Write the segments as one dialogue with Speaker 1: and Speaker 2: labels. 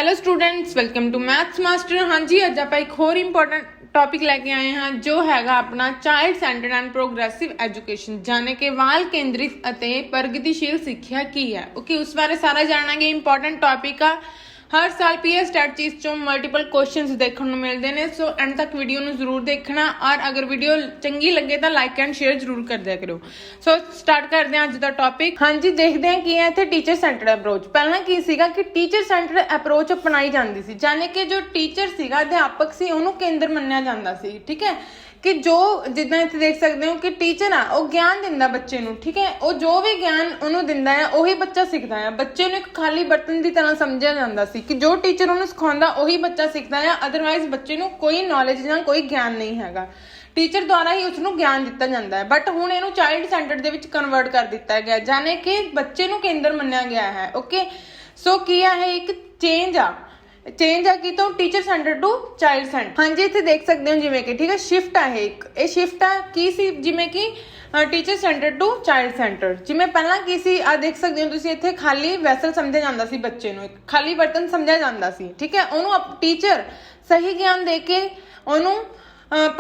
Speaker 1: Hello students, welcome to maths master. हाँ जी, अज आप एक होर इंपॉर्टेंट टॉपिक लेके आए हैं जो हैगा अपना child centred and progressive education, जाने के बाल केंद्रित ਅਤੇ ਪ੍ਰਗਤੀਸ਼ੀਲ ਸਿੱਖਿਆ ਕੀ ਹੈ। ओके, उस बारे सारा जानांगे। इंपॉर्टेंट टॉपिक आ, हर साल पीएस स्टैट चीज चों मल्टीपल क्वेश्चंस देखने को मिलते हैं। सो एंड तक वीडियो ਨੂੰ ਜ਼ਰੂਰ ਦੇਖਣਾ और अगर वीडियो ਚੰਗੀ ਲੱਗੇ ਤਾਂ ਲਾਈਕ ਐਂਡ ਸ਼ੇਅਰ ਜ਼ਰੂਰ ਕਰ ਦਿਆ ਕਰੋ। ਸੋ ਸਟਾਰਟ ਕਰਦੇ ਹਾਂ ਅੱਜ ਦਾ ਟੌਪਿਕ। ਹਾਂਜੀ, ਦੇਖਦੇ ਹਾਂ ਕੀ ਹੈ ਇੱਥੇ ਟੀਚਰ ਸੈਂਟਰਡ ਅਪਰੋਚ। ਪਹਿਲਾਂ ਕੀ ਸੀਗਾ ਕਿ ਟੀਚਰ ਸੈਂਟਰਡ ਅਪਰੋਚ ਅਪਣਾਈ ਜਾਂਦੀ ਸੀ, ਜਾਨੇ ਕਿ ਜੋ ਟੀਚਰ ਸੀਗਾ, ਅਧਿਆਪਕ ਸੀ, ਉਹਨੂੰ ਕੇਂਦਰ ਮੰਨਿਆ ਜਾਂਦਾ ਸੀ। ਠੀਕ ਹੈ कि जो जिदा इत्थे देख सकते हो कि टीचर आ वो ज्ञान दिंदा बच्चे नूं। ठीक है, वो जो भी ज्ञान उन्होंने दिंदा है ਉਹੀ ਬੱਚਾ ਸਿੱਖਦਾ ਹੈ। ਬੱਚੇ ਨੂੰ ਇੱਕ ਖਾਲੀ ਬਰਤਨ ਦੀ ਤਰ੍ਹਾਂ ਸਮਝਿਆ ਜਾਂਦਾ ਸੀ ਕਿ ਜੋ ਟੀਚਰ ਉਹਨੂੰ ਸਿਖਾਉਂਦਾ ਉਹੀ ਬੱਚਾ ਸਿੱਖਦਾ ਹੈ, ਅਦਰਵਾਈਜ਼ ਬੱਚੇ ਨੂੰ ਕੋਈ ਨੌਲੇਜ ਜਾਂ ਕੋਈ ਗਿਆਨ ਨਹੀਂ ਹੈਗਾ। ਟੀਚਰ ਦੁਆਰਾ ਹੀ ਉਸਨੂੰ ਗਿਆਨ ਦਿੱਤਾ ਜਾਂਦਾ ਹੈ। ਬਟ ਹੁਣ ਇਹਨੂੰ ਚਾਈਲਡ ਸੈਂਟਰਡ ਦੇ ਵਿੱਚ ਕਨਵਰਟ ਕਰ ਦਿੱਤਾ ਗਿਆ, ਜਾਨੇ ਕਿ ਬੱਚੇ ਨੂੰ ਕੇਂਦਰ ਮੰਨਿਆ ਗਿਆ ਹੈ। ਓਕੇ, ਸੋ ਕੀ ਹੈ, ਇੱਕ ਚੇਂਜ ਆ की तो teacher centre to child centre. हाँ जी, इत्थे देख सकते हो जिवें कि ठीक है शिफ्ट है, एक ये शिफ्ट है की सी जिवें कि teacher centre to child centre. जिवें पहला की सी आ देख सकते हो तुसीं, इत्थे खाली वैसल समझिया जांदा सी, बच्चे नूं एक खाली बर्तन समझिया जांदा सी। ठीक है, ओनू टीचर सही ज्ञान दे के ओनू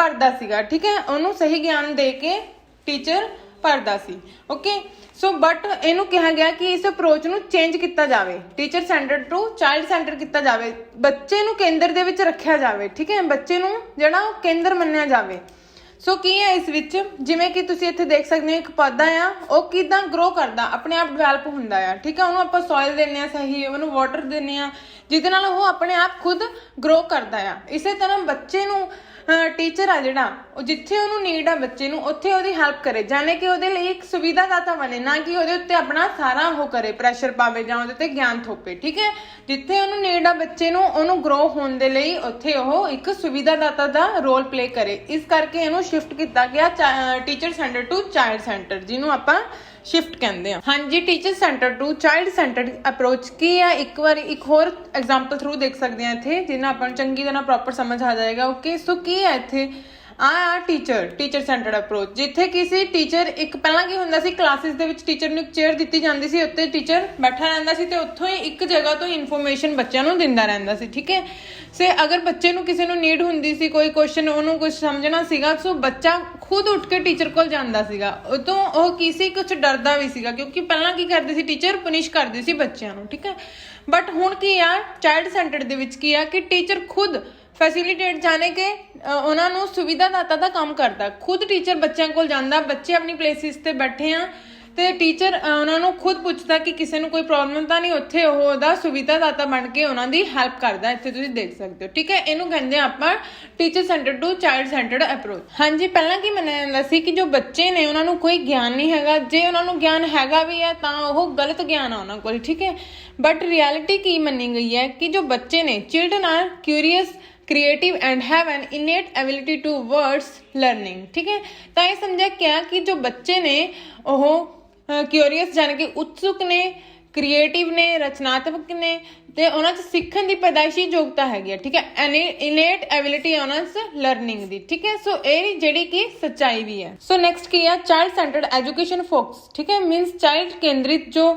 Speaker 1: भरदा सीगा। ठीक है, ओनू सही ज्ञान दे के टीचर भरदा सी। ओके, सो बट ਇਹਨੂੰ ਕਿਹਾ ਗਿਆ ਕਿ ਇਸ ਅਪਰੋਚ ਨੂੰ ਚੇਂਜ ਕੀਤਾ ਜਾਵੇ, teacher centred to child centre ਕੀਤਾ ਜਾਵੇ, ਬੱਚੇ ਨੂੰ ਕੇਂਦਰ ਦੇ ਵਿੱਚ ਰੱਖਿਆ ਜਾਵੇ। ਠੀਕ ਹੈ, ਬੱਚੇ ਨੂੰ ਜਿਹੜਾ ਉਹ ਕੇਂਦਰ ਮੰਨਿਆ ਜਾਵੇ। ਸੋ ਕੀ ਹੈ ਇਸ ਵਿੱਚ, ਜਿਵੇਂ ਕਿ ਤੁਸੀਂ ਇੱਥੇ ਦੇਖ ਸਕਦੇ ਹੋ ਇੱਕ ਪੌਦਾ ਆ, ਉਹ ਕਿਦਾਂ ਗਰੋ ਕਰਦਾ, ਆਪਣੇ ਆਪ ਡਿਵੈਲਪ ਹੁੰਦਾ ਆ। ਠੀਕ ਹੈ, ਉਹਨੂੰ ਆਪਾਂ ਸੋਇਲ ਦਿੰਦੇ ਆ, ਸਹੀ ਉਹਨੂੰ ਵਾਟਰ ਦਿੰਦੇ ਆ, ਜਿਹਦੇ ਨਾਲ ਉਹ ਆਪਣੇ ਆਪ ਖੁਦ ਗਰੋ ਕਰਦਾ ਆ। ਇਸੇ ਤਰ੍ਹਾਂ ਬੱਚੇ ਨੂੰ ਟੀਚਰ ਆ ਜਿਹੜਾ ਉਹ ਜਿੱਥੇ ਉਹਨੂੰ ਨੀਡ ਆ ਬੱਚੇ ਨੂੰ, ਉੱਥੇ ਉਹਦੀ ਹੈਲਪ ਕਰੇ, ਜਾਨੇ ਕਿ ਉਹਦੇ ਲਈ ਇੱਕ ਸੁਵਿਧਾਦਾਤਾ ਬਣੇ, ਨਾ ਕਿ ਉਹਦੇ ਉੱਤੇ ਆਪਣਾ ਸਾਰਾ ਉਹ ਕਰੇ, ਪ੍ਰੈਸ਼ਰ ਪਾਵੇ ਜਾਂ ਉਹਦੇ ਤੇ ਗਿਆਨ ਥੋਪੇ। ਠੀਕ ਹੈ, ਜਿੱਥੇ ਉਹਨੂੰ ਨੀਡ ਆ ਬੱਚੇ ਨੂੰ, ਉਹਨੂੰ ਗਰੋ ਹੋਣ ਦੇ ਲਈ ਉੱਥੇ ਉਹ ਇੱਕ ਸੁਵਿਧਾਦਾਤਾ ਦਾ ਰੋਲ ਪਲੇ ਕਰੇ। ਇਸ ਕਰਕੇ ਇਹਨੂੰ ਸ਼ਿਫਟ ਕੀਤਾ ਗਿਆ teacher centre to child centre, ਜਿਹਨੂੰ ਆਪਾਂ शिफ्ट कहते हैं। हाँ जी, teacher centre to child centre approach की है, एक बार एक होर एग्जाम्पल थ्रू देख सकते हैं इत्थे, जिन्हें अपन चंगी तरह प्रॉपर समझ आ जाएगा। ओके, सो की है इत्थे आ टीचर सेंटर्ड अप्रोच, जिथे किसी टीचर एक पहला की हुंदा सी क्लासेस दे विच टीचर नूं एक चेयर दित्ती जांदी सी, उत्ते टीचर बैठा रहिंदा सी ते उत्थों ही एक जगह तो इन्फॉर्मेशन बच्चों नूं दिंदा रहिंदा सी। ठीक है, से अगर बच्चे नूं किसी नूं नीड हुंदी सी, कोई क्वेश्चन उहनूं कुछ समझना सीगा, सो बच्चा खुद उठ के टीचर कोल जांदा सीगा। उतों ओह किसी कुछ डरदा भी सीगा, क्योंकि पहला की करदे सी टीचर पनिश करदे सी बच्चों नूं। ठीक है, बट हुण की आ चाइल्ड सेंटर दे विच की आ कि टीचर खुद फैसिलिटेट, जाने के उन्होंने सुविधादाता का काम करता, खुद टीचर बच्चों को जाता, बच्चे अपनी प्लेसिस ते बैठे हैं तो टीचर उन्होंने खुद पूछता कि किसी को कोई प्रॉब्लम तो नहीं, उत्थे ओहदा सुविधादाता बन के उन्होंने हेल्प करता। इत्थे तुसीं देख सकते हो। ठीक है, इनू कहते हैं आपां teacher centre to child centred approach. हाँ जी, पहला की मन्निया जांदा सी कि जो बच्चे ने उन्होंने कोई ज्ञान नहीं हैगा, जे उन्होंने ज्ञान हैगा भी है तो वह गलत ज्ञान आ उन्होंने कोल। ठीक है, बट रियलिटी की मन्नी गई है कि जो बच्चे ने, children are curious, creative and have an innate ability to words learning. ठीक है, तो ये समझा क्या कि जो बच्चे ने वो क्यूरीअस जाने कि उत्सुक ने, क्रिएटिव ने, रचनात्मक ने, ते उन्हां च सीखण दी पैदाइशी योग्यता हैगी। ठीक है, इनेट एबिलिटी है उन्हां च लर्निंग दी। ठीक है, सो ये जिहड़ी कि सच्चाई भी है। सो नेक्स्ट की है चाइल्ड सेंटर्ड एजुकेशन फोकस। ठीक है, मीनस चाइल्ड केंद्रित जो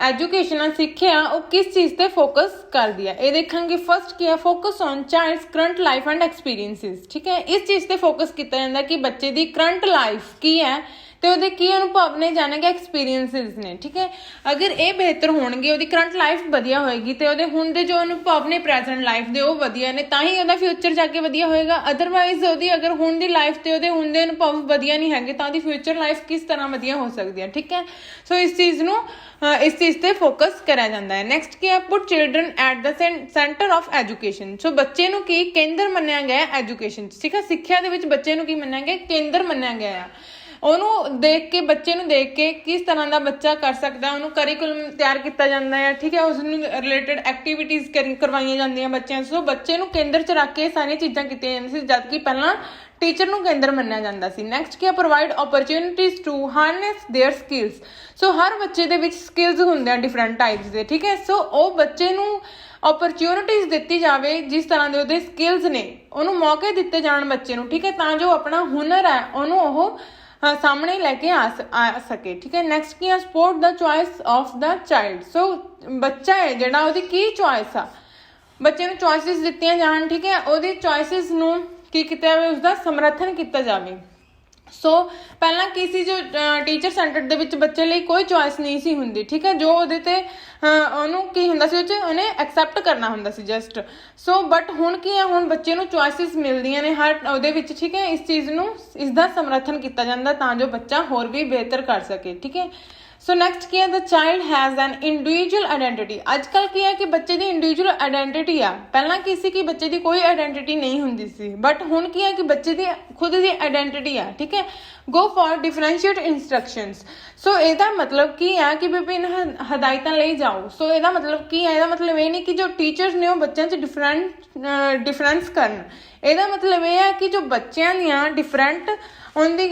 Speaker 1: एजुकेशन सिक्ख्या वो किस चीज़ पे फोकस कर दिया, ये देखेंगे। फर्स्ट किया focus on child's current life and experiences. ठीक है, इस चीज़ पे फोकस किया जाता कि बच्चे की करंट लाइफ की है तो ਉਹਦੇ ਕੀ ਅਨੁਭਵ ਨੇ, ਜਾਣੇ ਕਿ ਐਕਸਪੀਰੀਐਂਸਿਸ ਨੇ। ਠੀਕ ਹੈ, ਅਗਰ ਇਹ ਬਿਹਤਰ ਹੋਣਗੇ, ਉਹਦੀ ਕਰੰਟ ਲਾਈਫ ਵਧੀਆ ਹੋਏਗੀ ਤੇ ਉਹਦੇ ਹੁਣ ਦੇ ਜੋ ਅਨੁਭਵ ਨੇ ਪ੍ਰੈਜ਼ੈਂਟ ਲਾਈਫ ਦੇ ਉਹ ਵਧੀਆ ਨੇ, ਤਾਂ ਹੀ ਉਹਦਾ ਫਿਊਚਰ ਜਾ ਕੇ ਵਧੀਆ ਹੋਏਗਾ। ਅਦਰਵਾਈਜ਼ ਉਹਦੀ ਅਗਰ ਹੁਣ ਦੀ ਲਾਈਫ ਤੇ ਉਹਦੇ ਹੁਣ ਦੇ ਅਨੁਭਵ ਵਧੀਆ ਨਹੀਂ ਹੈਗੇ ਤਾਂ ਉਹਦੀ ਫਿਊਚਰ ਲਾਈਫ ਕਿਸ ਤਰ੍ਹਾਂ ਵਧੀਆ ਹੋ ਸਕਦੀ ਹੈ। ਠੀਕ ਹੈ, ਸੋ ਇਸ ਚੀਜ਼ ਤੇ ਫੋਕਸ ਕਰਿਆ ਜਾਂਦਾ ਹੈ। ਨੈਕਸਟ ਕੀ ਹੈ, put children at the centre of education. So ਬੱਚੇ ਨੂੰ ਕੀ ਕੇਂਦਰ ਮੰਨਿਆ ਗਿਆ ਐਜੂਕੇਸ਼ਨ। ਠੀਕ ਹੈ, ਸਿੱਖਿਆ ਦੇ ਵਿੱਚ ਬੱਚੇ ਨੂੰ ਕੀ ਮੰਨਿਆ ਗਿਆ, ਕੇਂਦਰ ਮੰਨਿਆ ਗਿਆ ਆ। ਉਹਨੂੰ ਦੇਖ ਕੇ, ਬੱਚੇ ਨੂੰ ਦੇਖ ਕੇ ਕਿਸ ਤਰ੍ਹਾਂ ਦਾ ਬੱਚਾ ਕਰ ਸਕਦਾ, ਉਹਨੂੰ ਕਰਿਕੂਲਮ ਤਿਆਰ ਕੀਤਾ ਜਾਂਦਾ ਹੈ। ਠੀਕ ਹੈ, ਉਸ ਨੂੰ ਰਿਲੇਟਡ ਐਕਟੀਵਿਟੀਜ਼ ਕਰਵਾਈਆਂ ਜਾਂਦੀਆਂ ਬੱਚਿਆਂ। ਸੋ ਬੱਚੇ ਨੂੰ ਕੇਂਦਰ 'ਚ ਰੱਖ ਕੇ ਸਾਰੀਆਂ ਚੀਜ਼ਾਂ ਕੀਤੀਆਂ ਜਾਂਦੀਆਂ ਸੀ, ਜਦ ਕਿ ਪਹਿਲਾਂ टीचर ਨੂੰ ਕੇਂਦਰ ਮੰਨਿਆ ਜਾਂਦਾ ਸੀ। ਨੈਕਸਟ ਕੀ ਹੈ, provide opportunities to harness their skills. So ਹਰ ਬੱਚੇ ਦੇ ਵਿੱਚ ਸਕਿੱਲਸ ਹੁੰਦੇ ਆ ਡਿਫਰੈਂਟ ਟਾਈਪਸ ਦੇ। ਠੀਕ ਹੈ, ਸੋ ਉਹ ਬੱਚੇ ਨੂੰ ਓਪਰਚੁਨਿਟੀਜ਼ ਦਿੱਤੀ ਜਾਵੇ, ਜਿਸ ਤਰ੍ਹਾਂ ਦੇ ਉਹਦੇ ਸਕਿੱਲਸ ਨੇ ਉਹਨੂੰ ਮੌਕੇ ਦਿੱਤੇ ਜਾਣ ਬੱਚੇ ਨੂੰ। ਠੀਕ ਹੈ, ਤਾਂ ਜੋ ਆਪਣਾ ਹੁਨਰ ਹੈ ਉਹਨੂੰ ਉਹ सामने लेके आ सके। ठीक है, नैक्सट की support the choice of the child. So बच्चा है जिहड़ा उहदी की चॉइस आ, ਬੱਚੇ ਨੂੰ ਚੋਇਸਿਸ ਦਿੱਤੀਆਂ ਜਾਣ, ਠੀਕ ਹੈ, ਉਹਦੀ ਚੋਇਸਿਸ ਨੂੰ ਕੀ ਕੀਤਾ ਜਾਵੇ, ਉਸਦਾ ਸਮਰਥਨ ਕੀਤਾ ਜਾਵੇ। ਸੋ ਪਹਿਲਾਂ ਕੀ ਸੀ, ਜੋ ਟੀਚਰ ਸੈਂਟਰਡ ਦੇ ਵਿੱਚ ਬੱਚੇ ਲਈ ਕੋਈ ਚੋਇਸ ਨਹੀਂ ਸੀ ਹੁੰਦੀ, ਠੀਕ ਹੈ, ਜੋ ਉਹਦੇ ਤੇ ਉਹਨੂੰ ਕੀ ਹੁੰਦਾ ਸੀ, ਉਹ 'ਚ ਉਹਨੇ ਐਕਸੈਪਟ ਕਰਨਾ ਹੁੰਦਾ ਸੀ ਜਸਟ। ਸੋ ਬਟ ਹੁਣ ਕੀ ਹੈ, ਹੁਣ ਬੱਚੇ ਨੂੰ ਚੋਇਸਿਸ ਮਿਲਦੀਆਂ ਨੇ ਹਰ ਉਹਦੇ ਵਿੱਚ, ਠੀਕ ਹੈ, ਇਸ ਚੀਜ਼ ਨੂੰ, ਇਸ ਦਾ ਸਮਰਥਨ ਕੀਤਾ ਜਾਂਦਾ ਤਾਂ ਜੋ ਬੱਚਾ ਹੋਰ ਵੀ ਬਿਹਤਰ ਕਰ ਸਕੇ, ਠੀਕ ਹੈ। ਸੋ ਨੈਕਸਟ ਕੀ ਹੈ, the child has an individual identity. ਅੱਜ ਕੱਲ੍ਹ ਕੀ ਹੈ ਕਿ ਬੱਚੇ ਦੀ ਇੰਡੀਵਿਜੂਅਲ ਆਈਡੈਂਟੀਟੀ ਆ। ਪਹਿਲਾਂ ਕੀ ਸੀ ਕਿ ਬੱਚੇ ਦੀ ਕੋਈ ਆਈਡੈਂਟੀਟੀ ਨਹੀਂ ਹੁੰਦੀ ਸੀ, ਬਟ ਹੁਣ ਕੀ ਹੈ ਕਿ ਬੱਚੇ ਦੀ ਖੁਦ ਦੀ ਆਈਡੈਂਟੀਟੀ ਆ, ਠੀਕ ਹੈ। Go for differentiate instructions. So ਇਹਦਾ ਮਤਲਬ ਕੀ ਹੈ ਕਿ ਵਿਭਿੰਨ ਹਦਾਇਤਾਂ ਲਈ ਜਾਓ। ਸੋ ਇਹਦਾ ਮਤਲਬ ਕੀ ਹੈ, ਇਹਦਾ ਮਤਲਬ ਇਹ ਨਹੀਂ ਕਿ ਜੋ ਟੀਚਰਸ ਨੇ ਉਹ ਬੱਚਿਆਂ 'ਚ ਡਿਫਰੈਂਸ ਕਰਨ। ਇਹਦਾ ਮਤਲਬ ਇਹ ਹੈ ਕਿ ਜੋ ਬੱਚਿਆਂ ਦੀਆਂ ਡਿਫਰੈਂਟ ਉਹਦੀ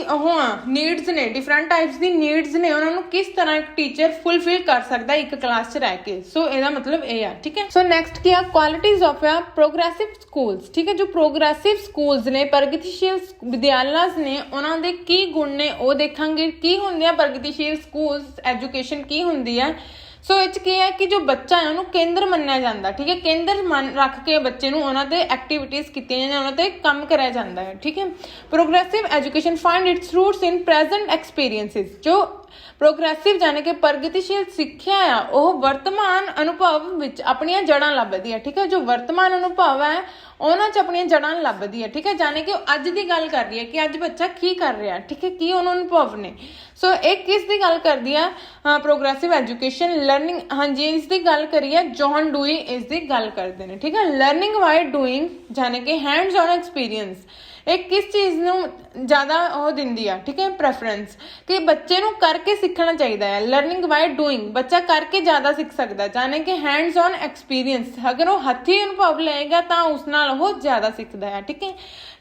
Speaker 1: ਨੀਡਸ ਨੇ, ਡਿਫਰੈਂਟ ਟਾਈਪਸ ਦੀ ਨੀਡਸ ਨੇ, ਉਹਨਾਂ ਨੂੰ ਕਿਸ ਤਰ੍ਹਾਂ ਇੱਕ ਟੀਚਰ ਫੁਲਫਿਲ ਕਰ ਸਕਦਾ ਇੱਕ ਕਲਾਸ 'ਚ ਰਹਿ ਕੇ। ਸੋ ਇਹਦਾ ਮਤਲਬ ਇਹ ਆ, ਠੀਕ ਹੈ। ਸੋ ਨੈਕਸਟ ਕੀ ਆ, ਕੁਆਲਿਟੀਜ਼ ਆਫ ਆ ਪ੍ਰੋਗਰੈਸਿਵ ਸਕੂਲਸ, ਠੀਕ ਹੈ। ਜੋ ਪ੍ਰੋਗਰੈਸਿਵ ਸਕੂਲਸ ਨੇ, ਪ੍ਰਗਤੀਸ਼ੀਲ ਵਿਦਿਆਲਯ ਨੇ, ਉਹਨਾਂ ਦੇ ਕੀ ਗੁਣ ਨੇ ਉਹ ਦੇਖਾਂਗੇ। ਕੀ ਹੁੰਦੇ ਆ ਪ੍ਰਗਤੀਸ਼ੀਲ ਸਕੂਲਸ, ਐਜੂਕੇਸ਼ਨ ਕੀ ਹੁੰਦੀ ਹੈ। ਸੋ ਇਹ 'ਚ ਕੀ ਹੈ ਕਿ ਜੋ ਬੱਚਾ ਹੈ ਉਹਨੂੰ ਕੇਂਦਰ ਮੰਨਿਆ ਜਾਂਦਾ, ਠੀਕ ਹੈ। ਕੇਂਦਰ ਰੱਖ ਕੇ ਬੱਚੇ ਨੂੰ ਉਹਨਾਂ ਦੇ ਐਕਟੀਵਿਟੀਜ਼ ਕੀਤੀਆਂ ਜਾਂਦੀਆਂ, ਉਹਨਾਂ ਤੇ ਕੰਮ ਕਰਿਆ ਜਾਂਦਾ ਹੈ, ਠੀਕ ਹੈ। Progressive education find its roots in present experiences. ਜੋ ਪ੍ਰੋਗਰੈਸਿਵ ਜਾਣੀ ਕਿ ਪ੍ਰਗਤੀਸ਼ੀਲ ਸਿੱਖਿਆ ਆ, ਉਹ ਵਰਤਮਾਨ ਅਨੁਭਵ ਵਿੱਚ ਆਪਣੀਆਂ ਜੜ੍ਹਾਂ ਲੱਭਦੀ ਹੈ, ਠੀਕ ਹੈ। ਜੋ ਵਰਤਮਾਨ ਅਨੁਭਵ ਹੈ ਉਹਨਾਂ 'ਚ ਆਪਣੀਆਂ ਜੜ੍ਹਾਂ ਲੱਭਦੀ ਹੈ, ਠੀਕ ਹੈ। ਜਾਣੀ ਕਿ ਅੱਜ ਦੀ ਗੱਲ ਕਰ ਰਹੀ ਹੈ ਕਿ ਅੱਜ ਬੱਚਾ ਕੀ ਕਰ ਰਿਹਾ, ਠੀਕ ਹੈ, ਕੀ ਉਹਨਾਂ ਅਨੁਭਵ ਨੇ। ਸੋ ਇਹ ਕਿਸ ਦੀ ਗੱਲ ਕਰਦੀ ਆ, ਪ੍ਰੋਗਰੈਸਿਵ ਐਜੂਕੇਸ਼ਨ ਲਰਨਿੰਗ, ਹਾਂਜੀ, ਇਸ ਦੀ ਗੱਲ ਕਰੀਏ ਜੌਨ ਡੂਈ ਇਸ ਦੀ ਗੱਲ ਕਰਦੇ ਨੇ, ਠੀਕ ਹੈ। ਲਰਨਿੰਗ ਬਾਈ ਡੂਇੰਗ ਜਾਣੀ ਕਿ ਹੈਂਡਸ ਔਨ ਐਕਸਪੀਰੀਅੰਸ। ਇਹ ਕਿਸ ਚੀਜ਼ ਨੂੰ ਜ਼ਿਆਦਾ ਉਹ ਦਿੰਦੀ ਆ, ਠੀਕ ਹੈ, ਪ੍ਰੈਫਰੈਂਸ, ਕਿ ਬੱਚੇ ਨੂੰ ਕਰਕੇ ਸਿੱਖਣਾ ਚਾਹੀਦਾ ਹੈ। ਲਰਨਿੰਗ ਬਾਈ ਡੂਇੰਗ, ਬੱਚਾ ਕਰਕੇ ਜ਼ਿਆਦਾ ਸਿੱਖ ਸਕਦਾ, ਜਾਣੀ ਕਿ ਹੈਂਡਸ ਔਨ ਐਕਸਪੀਰੀਅੰਸ। ਅਗਰ ਉਹ ਹੱਥੀਂ ਅਨੁਭਵ ਲਏਗਾ ਤਾਂ ਉਸ ਨਾਲ ਉਹ ਜ਼ਿਆਦਾ ਸਿੱਖਦਾ ਹੈ, ਠੀਕ ਹੈ।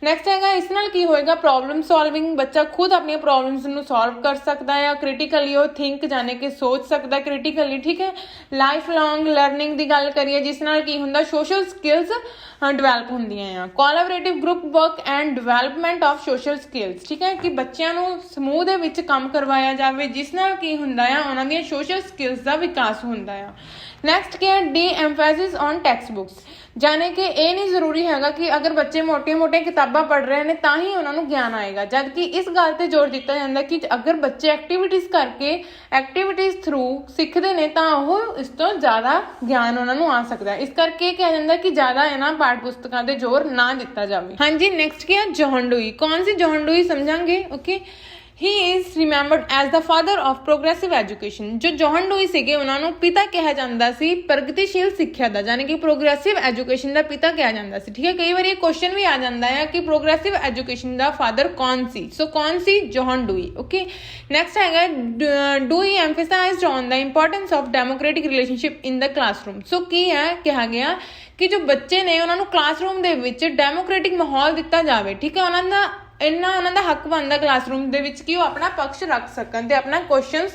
Speaker 1: ਨੈਕਸਟ ਹੈਗਾ, ਇਸ ਨਾਲ ਕੀ ਹੋਏਗਾ, ਪ੍ਰੋਬਲਮ ਸੋਲਵਿੰਗ, ਬੱਚਾ ਖੁਦ ਆਪਣੀਆਂ ਪ੍ਰੋਬਲਮਸ ਨੂੰ ਸੋਲਵ ਕਰ ਸਕਦਾ ਹੈ। ਕ੍ਰਿਟੀਕਲੀ ਉਹ ਥਿੰਕ ਜਾਣੇ ਕਿ ਸੋਚ ਸਕਦਾ ਕ੍ਰਿਟੀਕਲੀ, ਠੀਕ ਹੈ। ਲਾਈਫ ਲੌਂਗ ਲਰਨਿੰਗ ਦੀ ਗੱਲ ਕਰੀਏ, ਜਿਸ ਨਾਲ ਕੀ ਹੁੰਦਾ, ਸੋਸ਼ਲ ਸਕਿੱਲਸ ਡਿਵੈਲਪ ਹੁੰਦੀਆਂ ਆ। Collaborative group work and development of social skills, ਠੀਕ ਹੈ, ਕਿ ਬੱਚਿਆਂ ਨੂੰ ਸਮੂਹ ਦੇ ਵਿੱਚ ਕੰਮ ਕਰਵਾਇਆ ਜਾਵੇ, ਜਿਸ ਨਾਲ ਕੀ ਹੁੰਦਾ ਆ, ਉਹਨਾਂ ਦੀਆਂ ਸੋਸ਼ਲ ਸਕਿੱਲਸ ਦਾ ਵਿਕਾਸ ਹੁੰਦਾ ਆ। ਨੈਕਸਟ ਕੀ ਹੈ, D emphasis on text books, ਜਾਣੇ ਕਿ ਇਹ ਨਹੀਂ ਜ਼ਰੂਰੀ ਹੈਗਾ ਕਿ ਅਗਰ ਬੱਚੇ ਮੋਟੀਆਂ-ਮੋਟੀਆਂ ਕਿਤਾਬਾਂ ਪੜ੍ਹ ਰਹੇ ਨੇ ਤਾਂ ਹੀ ਉਹਨਾਂ ਨੂੰ ਗਿਆਨ ਆਏਗਾ, ਜਦ ਕਿ ਇਸ ਗੱਲ ਤੇ ਜ਼ੋਰ ਦਿੱਤਾ ਜਾਂਦਾ ਕਿ ਅਗਰ ਬੱਚੇ ਐਕਟੀਵਿਟੀਜ਼ ਕਰਕੇ, ਐਕਟੀਵਿਟੀਜ਼ ਥਰੂ ਸਿੱਖਦੇ ਨੇ ਤਾਂ ਉਹ ਇਸ ਤੋਂ ਜ਼ਿਆਦਾ ਗਿਆਨ ਉਹਨਾਂ ਨੂੰ ਆ ਸਕਦਾ ਹੈ। ਇਸ ਕਰਕੇ ਕਿਹਾ ਜਾਂਦਾ ਕਿ ਜ਼ਿਆਦਾ ਇਹਨਾਂ ਪਾਠ ਪੁਸਤਕਾਂ ਤੇ ਜ਼ੋਰ ਨਾ ਦਿੱਤਾ ਜਾਵੇ। ਹਾਂਜੀ, ਨੈਕਸਟ ਕੀ ਹੈ, ਜੌਨ ਡੂਈ। ਕੌਣ ਸੀ ਜੌਨ ਡੂਈ, ਸਮਝਾਂਗੇ, okay. He is remembered as the father of progressive education। ਜੋ ਜੌਨ ਡੂਈ ਸੀਗੇ ਉਹਨਾਂ ਨੂੰ ਪਿਤਾ ਕਿਹਾ ਜਾਂਦਾ ਸੀ ਪ੍ਰਗਤੀਸ਼ੀਲ ਸਿੱਖਿਆ ਦਾ, ਯਾਨੀ ਕਿ ਪ੍ਰੋਗਰੈਸਿਵ ਐਜੂਕੇਸ਼ਨ ਦਾ ਪਿਤਾ ਕਿਹਾ ਜਾਂਦਾ ਸੀ, ਠੀਕ ਹੈ। ਕਈ ਵਾਰੀ ਇਹ ਕੁਐਸਚਨ ਵੀ ਆ ਜਾਂਦਾ ਹੈ ਕਿ ਪ੍ਰੋਗਰੈਸਿਵ ਐਜੂਕੇਸ਼ਨ ਦਾ ਫਾਦਰ ਕੌਣ ਸੀ। ਸੋ ਕੌਣ ਸੀ, ਜੌਨ ਡੂਈ, ਓਕੇ। ਨੈਕਸਟ ਹੈਗਾ, Dewey emphasized on the importance of democratic relationship in the classroom. So ਕੀ ਹੈ, ਕਿਹਾ ਗਿਆ ਕਿ ਜੋ ਬੱਚੇ ਨੇ ਉਹਨਾਂ ਨੂੰ ਕਲਾਸਰੂਮ ਦੇ ਵਿੱਚ ਡੈਮੋਕ੍ਰੈਟਿਕ ਮਾਹੌਲ ਦਿੱਤਾ ਜਾਵੇ, ਠੀਕ ਹੈ। ਉਹਨਾਂ ਦਾ ਹੱਕ ਬਣਦਾ ਕਲਾਸਰੂਮ ਦੇ ਵਿੱਚ ਕਿ ਉਹ ਆਪਣਾ ਪੱਖ ਰੱਖ ਸਕਣ ਤੇ ਆਪਣਾ ਕੁਐਸਚਨਸ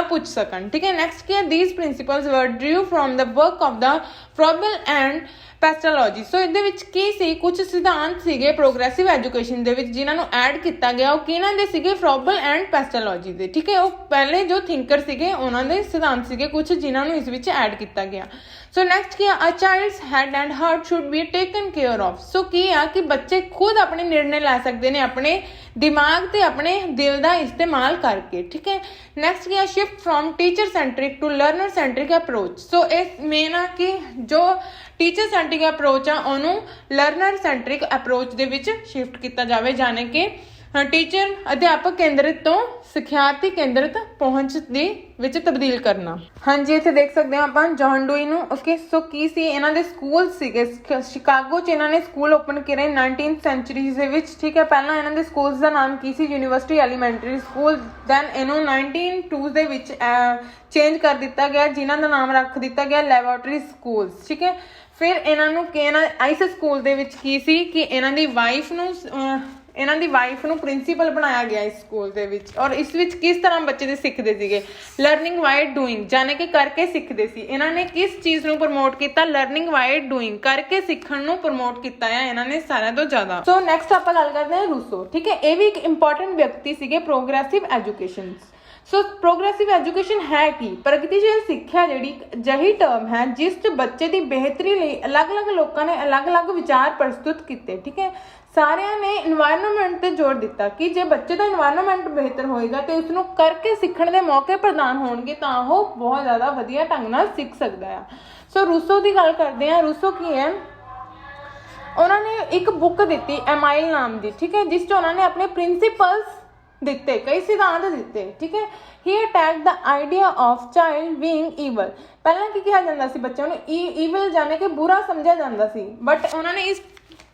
Speaker 1: ਪੁੱਛ ਸਕਣ, ਠੀਕ ਹੈ। ਨੈਕਸਟ ਕੀ ਹੈ, these principles were drew from the work of the Froebel and Pestalozzi. So ਇਹਦੇ ਵਿੱਚ ਕੀ ਸੀ, ਕੁਝ ਸਿਧਾਂਤ ਸੀਗੇ ਪ੍ਰੋਗਰੈਸਿਵ ਐਜੂਕੇਸ਼ਨ ਦੇ ਵਿੱਚ ਜਿਨ੍ਹਾਂ ਨੂੰ ਐਡ ਕੀਤਾ ਗਿਆ। ਉਹ ਕਿਹਨਾਂ ਦੇ ਸੀਗੇ, ਫਰੋਬਲ ਐਂਡ ਪੈਸਟੋਲੋਜੀ ਦੇ, ਠੀਕ ਹੈ। ਉਹ ਪਹਿਲੇ ਜੋ ਥਿੰਕਰ ਸੀਗੇ ਉਹਨਾਂ ਦੇ ਸਿਧਾਂਤ ਸੀਗੇ ਕੁਝ ਜਿਨ੍ਹਾਂ ਨੂੰ ਇਸ ਵਿੱਚ ਐਡ ਕੀਤਾ ਗਿਆ। ਸੋ ਨੈਕਸਟ ਕੀ ਆ, a child's head and heart should be taken care of. So ਕੀ ਆ ਕਿ ਬੱਚੇ ਖੁਦ ਆਪਣੇ ਨਿਰਣੇ ਲੈ ਸਕਦੇ ਨੇ ਆਪਣੇ ਦਿਮਾਗ ਤੇ ਆਪਣੇ ਦਿਲ ਦਾ ਇਸਤੇਮਾਲ ਕਰਕੇ, ਠੀਕ ਹੈ। ਨੈਕਸਟ ਕੀ ਆ, shift from teacher centric to learner centric approach. So ਇਹ ਮੇਨ ਆ ਕਿ ਜੋ ਟੀਚਰ ਸੈਂਟਰਿਕ ਅਪਰੋਚ ਆ ਉਹਨੂੰ ਲਰਨਰ ਸੈਂਟਰਿਕ ਅਪਰੋਚ ਦੇ ਵਿੱਚ ਸ਼ਿਫਟ ਕੀਤਾ ਜਾਵੇ, ਜਾਣੇ ਕਿ ਟੀਚਰ ਅਧਿਆਪਕ ਕੇਂਦਰਿਤ ਤੋਂ ਸਿੱਖਿਆਰਥੀ ਕੇਂਦਰਿਤ ਪਹੁੰਚ ਦੇ ਵਿੱਚ ਤਬਦੀਲ ਕਰਨਾ। ਹਾਂਜੀ, ਇੱਥੇ ਦੇਖ ਸਕਦੇ ਹਾਂ ਆਪਾਂ ਜੌਨ ਡੂਈ ਨੂੰ, ਓਕੇ। ਸੋ ਕੀ ਸੀ, ਇਹਨਾਂ ਦੇ ਸਕੂਲ ਸੀਗੇ ਸ਼ਿਕਾਗੋ 'ਚ, ਇਹਨਾਂ ਨੇ ਸਕੂਲ ਓਪਨ ਕਰੇ 19th ਸੈਂਚੁਰੀ ਦੇ ਵਿੱਚ, ਠੀਕ ਹੈ। ਪਹਿਲਾਂ ਇਹਨਾਂ ਦੇ ਸਕੂਲਸ ਦਾ ਨਾਮ ਕੀ ਸੀ, ਯੂਨੀਵਰਸਿਟੀ ਐਲੀਮੈਂਟਰੀ ਸਕੂਲ। ਦੈਨ ਇਹਨੂੰ 1902 ਦੇ ਵਿੱਚ ਚੇਂਜ ਕਰ ਦਿੱਤਾ ਗਿਆ, ਜਿਨ੍ਹਾਂ ਦਾ ਨਾਮ ਰੱਖ ਦਿੱਤਾ ਗਿਆ ਲੈਬੋਰਟਰੀ ਸਕੂਲਸ, ਠੀਕ ਹੈ। ਫਿਰ ਇਹਨਾਂ ਨੂੰ ਆਈਸ ਸਕੂਲ ਦੇ ਵਿੱਚ ਕੀ ਸੀ ਕਿ ਇਹਨਾਂ ਦੀ ਵਾਈਫ ਨੂੰ ਪ੍ਰਿੰਸੀਪਲ ਬਣਾਇਆ ਗਿਆ ਇਸ ਸਕੂਲ ਦੇ ਵਿੱਚ। ਔਰ ਇਸ ਵਿੱਚ ਕਿਸ ਤਰ੍ਹਾਂ ਬੱਚੇ ਦੇ ਸਿੱਖਦੇ ਸੀਗੇ, ਲਰਨਿੰਗ ਬਾਈ ਡੂਇੰਗ, ਜਾਣੇ ਕਿ ਕਰਕੇ ਸਿੱਖਦੇ ਸੀ। ਇਹਨਾਂ ਨੇ ਕਿਸ ਚੀਜ਼ ਨੂੰ ਪ੍ਰਮੋਟ ਕੀਤਾ, ਲਰਨਿੰਗ ਬਾਈ ਡੂਇੰਗ, ਕਰਕੇ ਸਿੱਖਣ ਨੂੰ ਪ੍ਰਮੋਟ ਕੀਤਾ ਹੈ ਇਹਨਾਂ ਨੇ ਸਾਰਿਆਂ ਤੋਂ ਜ਼ਿਆਦਾ। ਸੋ ਨੈਕਸਟ ਆਪਾਂ ਗੱਲ ਕਰਦੇ ਹਾਂ ਰੂਸੋ, ਠੀਕ ਹੈ। ਇਹ ਵੀ ਇੱਕ ਇੰਪੋਰਟੈਂਟ ਵਿਅਕਤੀ ਸੀਗੇ ਪ੍ਰੋਗਰੈਸਿਵ ਐਜੂਕੇਸ਼ਨ। ਸੋ ਪ੍ਰੋਗਰੈਸਿਵ ਐਜੂਕੇਸ਼ਨ ਹੈ ਕੀ? ਪ੍ਰਗਤੀਸ਼ੀਲ ਸਿੱਖਿਆ ਜਿਹੜੀ ਅਜਿਹੀ ਟਰਮ ਹੈ ਜਿਸ 'ਚ ਬੱਚੇ ਦੀ ਬਿਹਤਰੀ ਲਈ ਅਲੱਗ-ਅਲੱਗ ਲੋਕਾਂ ਨੇ ਅਲੱਗ-ਅਲੱਗ ਵਿਚਾਰ ਪ੍ਰਸਤੁਤ ਕੀਤੇ। ਠੀਕ ਹੈ, ਸਾਰਿਆਂ ਨੇ ਇਨਵਾਇਰਨਮੈਂਟ ਤੇ ਜ਼ੋਰ ਦਿੱਤਾ ਕਿ ਜੇ ਬੱਚੇ ਦਾ ਇਨਵਾਇਰਨਮੈਂਟ ਬਿਹਤਰ ਹੋਏਗਾ ਤੇ ਉਸ ਨੂੰ ਕਰਕੇ ਸਿੱਖਣ ਦੇ ਮੌਕੇ ਪ੍ਰਦਾਨ ਹੋਣਗੇ ਤਾਂ ਉਹ ਬਹੁਤ ਜ਼ਿਆਦਾ ਵਧੀਆ ਢੰਗ ਨਾਲ ਸਿੱਖ ਸਕਦਾ ਆ। ਸੋ ਰੂਸੋ ਦੀ ਗੱਲ ਕਰਦੇ ਹਾਂ। ਰੂਸੋ ਕੀ ਹੈ? ਉਹਨਾਂ ਨੇ ਇੱਕ ਬੁੱਕ ਦਿੱਤੀ ਐਮਾਈਲ ਨਾਮ ਦੀ, ਠੀਕ ਹੈ, ਜਿਸ 'ਚ ਉਹਨਾਂ ਨੇ ਆਪਣੇ ਪ੍ਰਿੰਸੀਪਲਸ ਦਿੱਤੇ, ਕਈ ਸਿਧਾਂਤ ਦਿੱਤੇ। ਠੀਕ ਹੈ, he attack the idea of child being evil. ਪਹਿਲਾਂ ਕੀ ਕਿਹਾ ਜਾਂਦਾ ਸੀ? ਬੱਚਿਆਂ ਨੂੰ ਈਵਲ ਜਾਣੇ ਕਿ ਬੁਰਾ ਸਮਝਿਆ ਜਾਂਦਾ ਸੀ, ਬਟ ਉਹਨਾਂ ਨੇ ਇਸ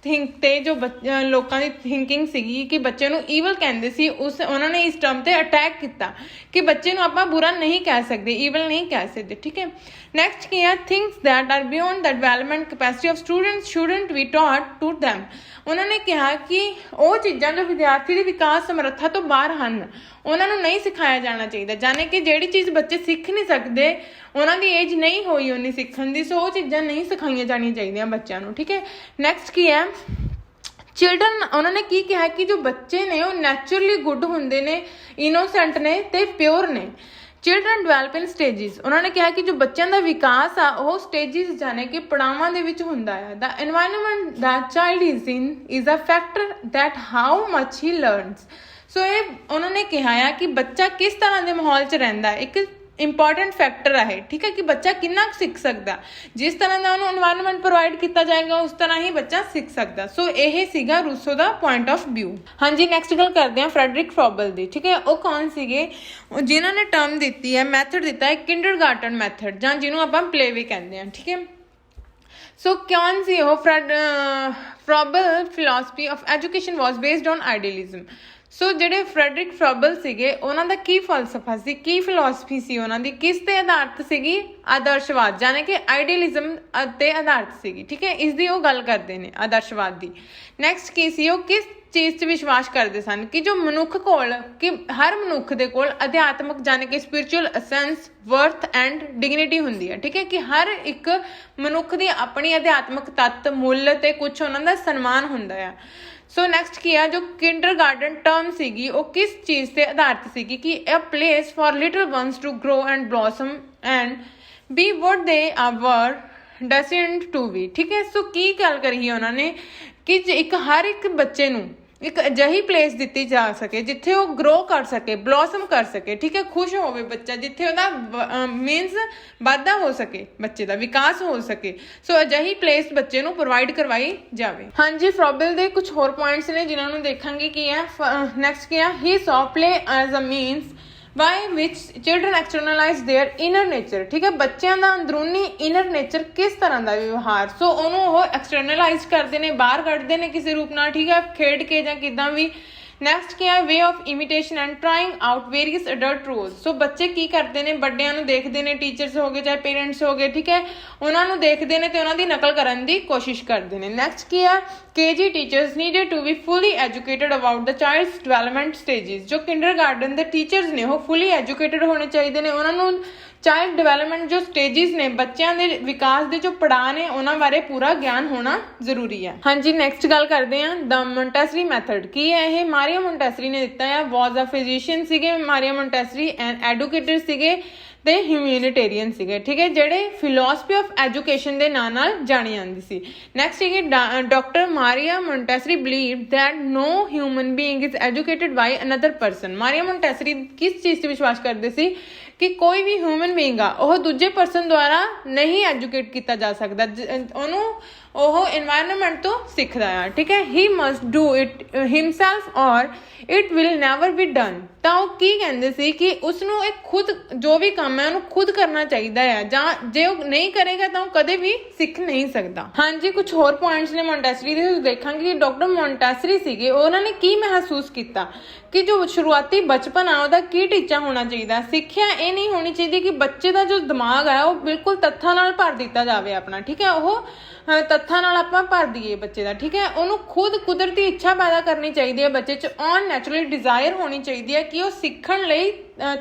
Speaker 1: ਥਿੰਕ ਤੇ ਜੋ ਲੋਕਾਂ ਦੀ ਥਿੰਕਿੰਗ ਸੀਗੀ ਕਿ ਬੱਚੇ ਨੂੰ ਈਵਲ ਕਹਿੰਦੇ ਸੀ, ਉਹਨਾਂ ਨੇ ਇਸ ਟਰਮ ਤੇ ਅਟੈਕ ਕੀਤਾ ਕਿ ਬੱਚੇ ਨੂੰ ਆਪਾਂ ਬੁਰਾ ਨਹੀਂ ਕਹਿ ਸਕਦੇ, ਈਵਲ ਨਹੀਂ ਕਹਿ ਸਕਦੇ। ਠੀਕ ਹੈ, ਨੈਕਸਟ ਕੀ ਹੈ? Things that are beyond the development capacity of students shouldn't be taught to them. ਉਹਨਾਂ ਨੇ ਕਿਹਾ ਕਿ ਉਹ ਚੀਜ਼ਾਂ ਜੋ ਵਿਦਿਆਰਥੀ ਦੀ ਵਿਕਾਸ ਸਮਰੱਥਾ ਤੋਂ ਬਾਹਰ ਹਨ ਉਹਨਾਂ ਨੂੰ ਨਹੀਂ ਸਿਖਾਇਆ ਜਾਣਾ ਚਾਹੀਦਾ। ਜਾਣੇ ਕਿ ਜਿਹੜੀ ਚੀਜ਼ ਬੱਚੇ ਸਿੱਖ ਨਹੀਂ ਸਕਦੇ, ਉਹਨਾਂ ਦੀ ਏਜ ਨਹੀਂ ਹੋਈ ਉਨੀ ਸਿੱਖਣ ਦੀ, ਸੋ ਉਹ ਚੀਜ਼ਾਂ ਨਹੀਂ ਸਿਖਾਈਆਂ ਜਾਣੀਆਂ ਚਾਹੀਦੀਆਂ ਬੱਚਿਆਂ ਨੂੰ। ਠੀਕ ਹੈ, ਨੈਕਸਟ ਕੀ ਹੈ? ਚਿਲਡਰਨ, ਉਹਨਾਂ ਨੇ ਕੀ ਕਿਹਾ ਕਿ ਜੋ ਬੱਚੇ ਨੇ ਉਹ ਨੈਚੁਰਲੀ ਗੁੱਡ ਹੁੰਦੇ ਨੇ, ਇਨੋਸੈਂਟ ਨੇ ਤੇ ਪਿਓਰ ਨੇ। ਚਿਲਡਰਨ ਡਿਵੈਲਪ ਇਨ ਸਟੇਜਿਸ, ਉਹਨਾਂ ਨੇ ਕਿਹਾ ਕਿ ਜੋ ਬੱਚਿਆਂ ਦਾ ਵਿਕਾਸ ਆ ਉਹ ਸਟੇਜਿਸ ਜਾਣੇ ਕਿ ਪੜਾਵਾਂ ਦੇ ਵਿੱਚ ਹੁੰਦਾ ਹੈ। The environment that child is in is a factor that how much he learns. So ਇਹ ਉਹਨਾਂ ਨੇ ਕਿਹਾ ਆ ਕਿ ਬੱਚਾ ਕਿਸ ਤਰ੍ਹਾਂ ਦੇ ਮਾਹੌਲ 'ਚ ਰਹਿੰਦਾ ਹੈ, ਇੱਕ ਇੰਪੋਰਟੈਂਟ ਫੈਕਟਰ ਹੈ। ਠੀਕ ਹੈ, ਕਿ ਬੱਚਾ ਕਿੰਨਾ ਕੁ ਸਿੱਖ ਸਕਦਾ, ਜਿਸ ਤਰ੍ਹਾਂ ਦਾ ਉਹਨੂੰ এনवायरमेंट ਪ੍ਰੋਵਾਈਡ ਕੀਤਾ ਜਾਏਗਾ ਉਸ ਤਰ੍ਹਾਂ ਹੀ ਬੱਚਾ ਸਿੱਖ ਸਕਦਾ। ਸੋ ਇਹ ਸੀਗਾ Rousseau the point of view. ਹਾਂਜੀ, ਨੈਕਸਟ ਗੱਲ ਕਰਦੇ ਹਾਂ ਫਰੈਡਰਿਕ ਫਰੋਬਲ ਦੀ। ਠੀਕ ਹੈ, ਉਹ ਕੌਣ ਸੀਗੇ? ਜਿਨ੍ਹਾਂ ਨੇ ਟਰਮ ਦਿੱਤੀ ਹੈ, ਮੈਥਡ ਦਿੱਤਾ ਹੈ ਕਿੰਡਰਗਾਰਟਨ ਮੈਥਡ, ਜਾਂ ਜਿਹਨੂੰ ਆਪਾਂ ਪਲੇਵੇ ਕਹਿੰਦੇ ਹਾਂ। ਠੀਕ ਹੈ, ਸੋ ਕੌਣ ਸੀ ਉਹ? Froebel philosophy of education was based on idealism. So ਜਿਹੜੇ ਫਰੈਡਰਿਕ ਫਰੋਬਲ ਸੀਗੇ ਉਹਨਾਂ ਦਾ ਕੀ ਫਲਸਫਾ ਸੀ, ਕੀ ਫਿਲਾਸਫੀ ਸੀ ਉਹਨਾਂ ਦੀ, ਕਿਸ ਤੇ ਆਧਾਰਿਤ ਸੀਗੀ? ਆਦਰਸ਼ਵਾਦ, ਜਾਣੇ ਕਿ ਆਈਡੀਅਲਿਜ਼ਮ ਤੇ ਆਧਾਰਿਤ ਸੀਗੀ। ਠੀਕ ਹੈ, ਇਸ ਦੀ ਉਹ ਗੱਲ ਕਰਦੇ ਨੇ ਆਦਰਸ਼ਵਾਦ ਦੀ। ਨੈਕਸਟ ਕੀ ਸੀ? ਉਹ ਕਿਸ ਚੀਜ਼ 'ਚ ਵਿਸ਼ਵਾਸ ਕਰਦੇ ਸਨ ਕਿ ਜੋ ਮਨੁੱਖ ਕੋਲ, ਕਿ ਹਰ ਮਨੁੱਖ ਦੇ ਕੋਲ ਅਧਿਆਤਮਕ ਜਾਣੇ ਕਿ spiritual essence, worth and dignity ਹੁੰਦੀ ਹੈ। ਠੀਕ ਹੈ, ਕਿ ਹਰ ਇੱਕ ਮਨੁੱਖ ਦੀ ਆਪਣੀ ਅਧਿਆਤਮਕ ਤੱਤ, ਮੁੱਲ ਤੇ ਕੁਛ ਉਹਨਾਂ ਦਾ ਸਨਮਾਨ ਹੁੰਦਾ ਆ। ਸੋ ਨੈਕਸਟ ਕੀ ਆ? ਜੋ ਕਿੰਡਰਗਾਰਟਨ ਟਰਮ ਸੀਗੀ ਉਹ ਕਿਸ ਚੀਜ਼ ਤੇ ਆਧਾਰਿਤ ਸੀਗੀ ਕਿ a place for little ones to grow and blossom and be what they were destined to be. ਠੀਕ ਹੈ, ਸੋ ਕੀ ਗੱਲ ਕਰੀ ਉਹਨਾਂ ਨੇ ਕਿ ਇੱਕ ਹਰ ਇੱਕ ਬੱਚੇ ਨੂੰ ਇੱਕ ਅਜਿਹੀ ਪਲੇਸ ਦਿੱਤੀ ਜਾ ਸਕੇ ਜਿੱਥੇ ਉਹ ਗਰੋ ਕਰ ਸਕੇ, ਬਲੌਸਮ ਕਰ ਸਕੇ। ਠੀਕ ਹੈ, ਖੁਸ਼ ਹੋਵੇ ਬੱਚਾ, ਜਿੱਥੇ ਉਹਦਾ ਮੀਨਸ ਵਾਧਾ ਹੋ ਸਕੇ, ਬੱਚੇ ਦਾ ਵਿਕਾਸ ਹੋ ਸਕੇ। ਸੋ ਅਜਿਹੀ ਪਲੇਸ ਬੱਚੇ ਨੂੰ ਪ੍ਰੋਵਾਈਡ ਕਰਵਾਈ ਜਾਵੇ। ਹਾਂਜੀ, ਫਰੋਬਲ ਦੇ ਕੁਝ ਹੋਰ ਪੁਆਇੰਟਸ ਨੇ ਜਿਨ੍ਹਾਂ ਨੂੰ ਦੇਖਾਂਗੇ। ਕੀ ਹੈ? ਨੈਕਸਟ ਕੀ ਹੈ? He saw play as a means by which children externalize their inner nature। ਠੀਕ ਹੈ, ਬੱਚਿਆਂ ਦਾ ਅੰਦਰੂਨੀ ਇਨਰ ਨੇਚਰ ਕਿਸ ਤਰ੍ਹਾਂ ਦਾ ਵਿਵਹਾਰ, ਸੋ ਉਹਨੂੰ ਉਹ ਐਕਸਟਰਨਲਾਈਜ਼ ਕਰਦੇ ਨੇ, ਬਾਹਰ ਕੱਢਦੇ ਨੇ ਕਿਸੇ ਰੂਪ ਨਾਲ। ਠੀਕ ਹੈ, ਖੇਡ ਕੇ ਜਾਂ ਕਿੱਦਾਂ ਵੀ। ਨੈਕਸਟ ਕੀ ਹੈ? Way of imitation and trying out various adult roles. So ਬੱਚੇ ਕੀ ਕਰਦੇ ਨੇ? ਵੱਡਿਆਂ ਨੂੰ ਦੇਖਦੇ ਨੇ, ਟੀਚਰਸ ਹੋ ਗਏ ਚਾਹੇ ਪੇਰੈਂਟਸ ਹੋ ਗਏ, ਠੀਕ ਹੈ, ਉਹਨਾਂ ਨੂੰ ਦੇਖਦੇ ਨੇ ਤੇ ਉਹਨਾਂ ਦੀ ਨਕਲ ਕਰਨ ਦੀ ਕੋਸ਼ਿਸ਼ ਕਰਦੇ ਨੇ। ਨੈਕਸਟ ਕੀ ਹੈ? KG teachers needed to be fully educated about the child's development stages. ਜੋ ਕਿੰਡਰਗਾਰਟਨ ਦੇ ਟੀਚਰਸ ਨੇ ਉਹ ਫੁੱਲੀ ਐਜੂਕੇਟਡ ਹੋਣੇ ਚਾਹੀਦੇ ਨੇ, ਉਹਨਾਂ ਨੂੰ ਚਾਈਲਡ ਡਿਵੈਲਪਮੈਂਟ ਜੋ ਸਟੇਜਿਸ ਨੇ, ਬੱਚਿਆਂ ਦੇ ਵਿਕਾਸ ਦੇ ਜੋ ਪੜਾਅ ਨੇ, ਉਹਨਾਂ ਬਾਰੇ ਪੂਰਾ ਗਿਆਨ ਹੋਣਾ ਜ਼ਰੂਰੀ ਹੈ। ਹਾਂਜੀ, ਨੈਕਸਟ ਗੱਲ ਕਰਦੇ ਹਾਂ ਦ ਮੋਂਟੈਸਰੀ ਮੈਥਡ। ਕੀ ਹੈ ਇਹ? ਮਾਰੀਆ ਮੋਂਟੈਸਰੀ ਨੇ ਦਿੱਤਾ ਹੈ। ਵਾਜ਼ ਅ ਫਿਜ਼ੀਸ਼ੀਅਨ ਸੀਗੇ ਮਾਰੀਆ ਮੋਂਟੈਸਰੀ, ਐਂਡ ਐਡੂਕੇਟਡ ਸੀਗੇ ਤੇ ਹਿਊਮੈਨਿਟੇਰੀਅਨ ਸੀਗੇ। ਠੀਕ ਹੈ, ਜਿਹੜੇ ਫਿਲੋਸਫੀ ਆਫ ਐਜੂਕੇਸ਼ਨ ਦੇ ਨਾਂ ਨਾਲ ਜਾਣੀ ਜਾਂਦੀ ਸੀ। ਨੈਕਸਟ ਸੀਗੇ doctor Maria Montessori believed that no human being is educated by another person. Maria Montessori ਕਿਸ ਚੀਜ਼ ਤੇ ਵਿਸ਼ਵਾਸ ਕਰਦੇ ਸੀ ਕਿ ਕੋਈ ਵੀ ਹਿਊਮਨ ਬੀਇੰਗ ਆ ਉਹ ਦੂਜੇ ਪਰਸਨ ਦੁਆਰਾ ਨਹੀਂ ਐਜੂਕੇਟ ਕੀਤਾ ਜਾ ਸਕਦਾ, ਉਹਨੂੰ ਉਹ এনवायरमेंट ਤੋਂ ਸਿੱਖਦਾ ਆ। ਠੀਕ ਹੈ, ਹੀ ਮਸਟ ਡੂ ਇਟ ਹਿਮਸੈਲਫ ਔਰ it will never be done. ਤਾਂ ਉਹ ਕੀ ਕਹਿੰਦੇ ਸੀ ਕਿ ਉਸਨੂੰ ਇਹ ਖੁਦ ਜੋ ਵੀ ਕੰਮ ਹੈ ਉਹਨੂੰ ਖੁਦ ਕਰਨਾ ਚਾਹੀਦਾ ਹੈ, ਜਾਂ ਜੇ ਉਹ ਨਹੀਂ ਕਰੇਗਾ ਤਾਂ ਉਹ ਕਦੇ ਵੀ ਸਿੱਖ ਨਹੀਂ ਸਕਦਾ। ਹਾਂਜੀ, ਕੁਝ ਹੋਰ ਪੁਆਇੰਟਸ ਨੇ ਮੋਂਟੈਸਰੀ ਦੇ, ਦੇਖਾਂਗੇ ਕਿ ਡਾਕਟਰ ਮੋਂਟੈਸਰੀ ਸੀਗੇ ਉਹਨਾਂ ਨੇ ਕੀ ਮਹਿਸੂਸ ਕੀਤਾ ਕਿ ਜੋ ਸ਼ੁਰੂਆਤੀ ਬਚਪਨ ਆ ਉਹਦਾ ਕੀ ਟੀਚਾ ਹੋਣਾ ਚਾਹੀਦਾ। ਸਿੱਖਿਆ ਇਹ ਨਹੀਂ ਹੋਣੀ ਚਾਹੀਦੀ ਕਿ ਬੱਚੇ ਦਾ ਜੋ ਦਿਮਾਗ ਆ ਉਹ ਬਿਲਕੁਲ ਤੱਥਾਂ ਨਾਲ ਭਰ ਦਿੱਤਾ ਜਾਵੇ ਆਪਣਾ। ਠੀਕ ਹੈ, ਉਹ ਤੱਥਾਂ ਨਾਲ ਆਪਾਂ ਭਰ ਦਈਏ ਬੱਚੇ ਦਾ। ਠੀਕ ਹੈ, ਉਹਨੂੰ ਖੁਦ ਕੁਦਰਤੀ ਇੱਛਾ ਪੈਦਾ ਕਰਨੀ ਚਾਹੀਦੀ ਹੈ ਬੱਚੇ 'ਚ, ਔਨ ਨੈਚੁਰਲੀ ਡਿਜ਼ਾਇਰ ਹੋਣੀ ਚਾਹੀਦੀ ਹੈ ਕਿ ਉਹ ਸਿੱਖਣ ਲਈ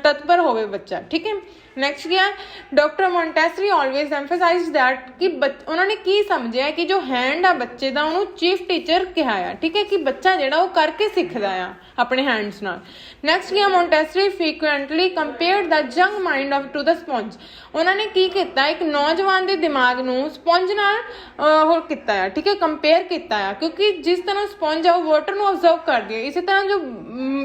Speaker 1: ਤਤਪਰ ਹੋਵੇ ਬੱਚਾ। ਠੀਕ ਹੈ, नेक्स्ट क्या है, डॉक्टर ਮੌਂਟੈਸਰੀ ऑलवेज एम्फेसाइज दैट कि उन्होंने की समझिया कि जो हैंड आ बच्चे का उन्होंने चीफ टीचर कहा है, ठीक है, कि बच्चा ਜਿਹੜਾ ਉਹ करके सिखदा आ अपने हैंड्स नाल। नैक्सट क्या, Montessori frequently compared the young mind of to the sponge. उन्होंने की किया, एक नौजवान के दिमाग ਨੂੰ स्पॉन्ज नाल होर किया है, ठीक है, कंपेयर किया है, क्योंकि जिस तरह स्पॉन्ज है वो वाटर ਨੂੰ ऑब्जर्व करती है, इसी तरह जो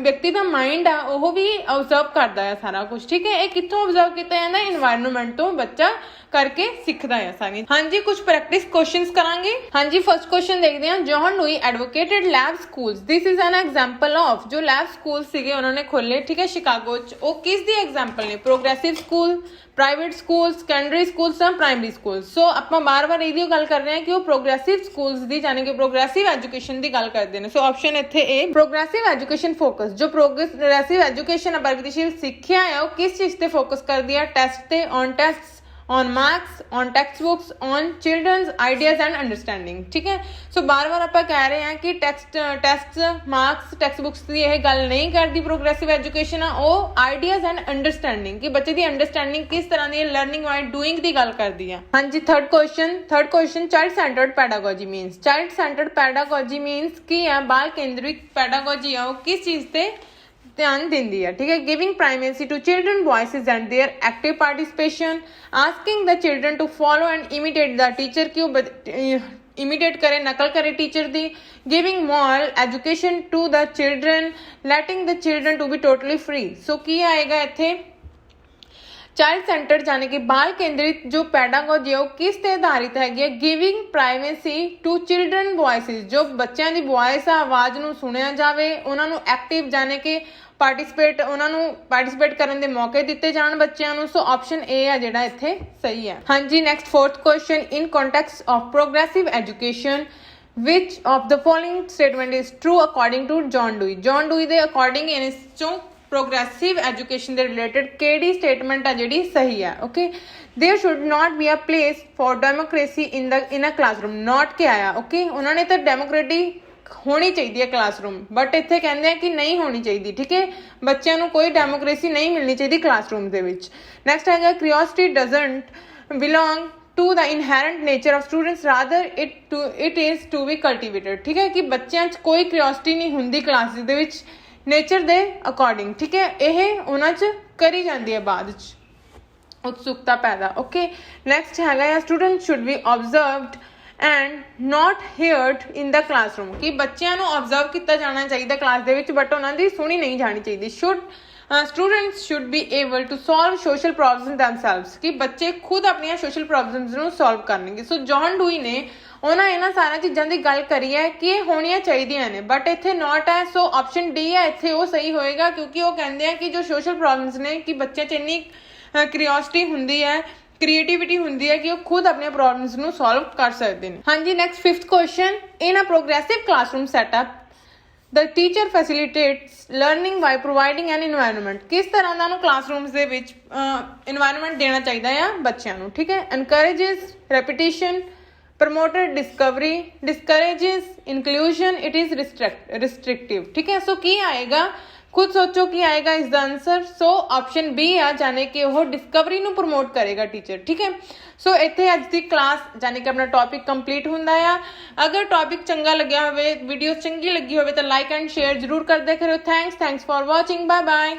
Speaker 1: व्यक्ति का माइंड आ वो भी ऑब्जर्व करता है सारा कुछ, ठीक है। ये कितों ऑब्जर्व किया जाता है, एनवायरनमेंट तो बच्चा करके सीखता है सारी। हाँ जी, कुछ प्रैक्टिस क्वेश्चंस करांगे। हाँ जी, फर्स्ट क्वेश्चन देखते हैं, John डूई advocated lab schools, this is an example of, जो लैब स्कूल सीगे उन्होंने खोले, ठीक है, शिकागो च, वो किस दी एग्जांपल ने, progressive school, private school, secondary schools या प्राइमरी स्कूल्स। सो आप बार बार ये गल कर रहे हैं कि वो प्रोग्रेसिव स्कूल्स दी यानी कि प्रोग्रेसिव एजुकेशन की गल करते हैं। सो ऑप्शन इत्थे ए, प्रोग्रेसिव एजुकेशन फोकस, जो प्रोग्रेसिव एजुकेशन प्रगतिशील सिक्ख्या है वो किस चीज़ पे फोकस करती है, टेस्ट ते, on test, on marks, on textbooks, on children's ideas and understanding, ठीक है। सो बार बार आप कह रहे हैं कि टेस्ट मार्क्स टेक्स्ट बुक्स की यह गल नहीं करती प्रोग्रेसिव एजुकेशन, वो आइडियाज एंड अंडरस्टैंडिंग कि बच्चे की अंडरस्टैंडिंग किस तरह की लर्निंग वाइल डूइंग की गल करती है। हाँ जी, third question child centred pedagogy means, child centred pedagogy means की है, बाल केंद्रित पैडागोजी है वो किस चीज़ से ध्यान देती है, ठीक है। Giving primacy to children voices and their active participation, asking the children to follow and imitate the teacher, की इमिटेट करे, नकल करे टीचर दी। Giving moral education to the children, letting the children to be totally free. So की आएगा इत्थे, child centred यानी कि बाल केंद्रित जो पैडागोजी है वो किस ते आधारित है, giving privacy to children voices, जो बच्चों की वॉइस आ आवाज़ ਨੂੰ ਸੁਣਿਆ ਜਾਵੇ, ਉਹਨਾਂ ਨੂੰ ਐਕਟਿਵ ਜਾਣੇ ਕਿ ਪਾਰਟਿਸਿਪੇਟ, ਉਹਨਾਂ ਨੂੰ ਪਾਰਟਿਸਿਪੇਟ ਕਰਨ ਦੇ ਮੌਕੇ ਦਿੱਤੇ ਜਾਣ ਬੱਚਿਆਂ ਨੂੰ। ਸੋ ਆਪਸ਼ਨ ਏ ਆ ਜਿਹੜਾ ਇੱਥੇ ਸਹੀ ਹੈ। ਹਾਂਜੀ, next fourth question, in context of progressive education which of the following statement is true according to John Dewey, John Dewey ਦੇ ਅਕੋਰਡਿੰਗ ਇਸ ਚੋਂ प्रोग्रेसिव एजुकेशन के रिलेटेड केड़ी स्टेटमेंट है जिहड़ी सही है। Okay, there should not be a place for democracy in a classroom, not के आया। ओके, उन्होंने तो डेमोक्रेटिक होनी चाहिए है क्लासरूम, बट इत्थे कहते हैं कि नहीं होनी चाहिए, ठीक है, बच्चों को कोई डेमोक्रेसी नहीं मिलनी चाहिए क्लासरूम के विच। नैक्सट है, curiosity doesn't belong to the inherent nature of students, rather it is to be cultivated, ठीक है, कि बच्चों कोई क्यूरियोसिटी नहीं होंगी क्लास दे विच नेचर दे अकॉर्डिंग, ठीक है, यह उन्हां च करी जाती है बाद च उत्सुकता पैदा। ओके, नैक्सट हैगा, student should be observed and not heard in the classroom, कि बच्चों को ऑब्जर्व किया जाना चाहिए क्लास दे विच बट उन्होंने सुनी नहीं जानी चाहिए। Students should be able to solve social problems themselves, कि बच्चे खुद अपन सोशल प्रॉब्लम्स को सॉल्व करेंगे। सो जॉन डूई ने उन्होंने इन्होंने सारा चीज़ों की गल करी है कि होनिया चाहिए ने, बट इत्थे नॉट है। सो ऑप्शन डी है इत्थे वो सही होएगा, क्योंकि वो कहते हैं कि जो सोशल प्रॉब्लम्स ने कि बच्चे च इन्नी क्यूरियोसिटी होंदी है, क्रिएटिविटी होंदी है कि वो खुद अपने प्रॉब्लम्स को सॉल्व कर सकते हैं। हाँ जी, next fifth question, in a progressive classroom setup the teacher facilitates learning by providing an environment, किस तरह का क्लासरूम्स के विच इन्वायरमेंट देना चाहिए है बच्चों को, ठीक है। Encourages repetition, promoted discovery, discourages inclusion, it is restrictive, ठीक है। सो की आएगा, खुद सोचो की आएगा इसका आंसर। सो ऑप्शन बी आ, जाने कि वह डिस्कवरी नू प्रमोट करेगा टीचर, ठीक है। सो इत्थे अज की क्लास जाने कि अपना टॉपिक कंप्लीट हुंदा है। अगर टॉपिक चंगा लग्या होवे, वीडियो चंगी लगी होवे तो लाइक एंड शेयर जरूर करदे करो। Thanks for watching, bye bye.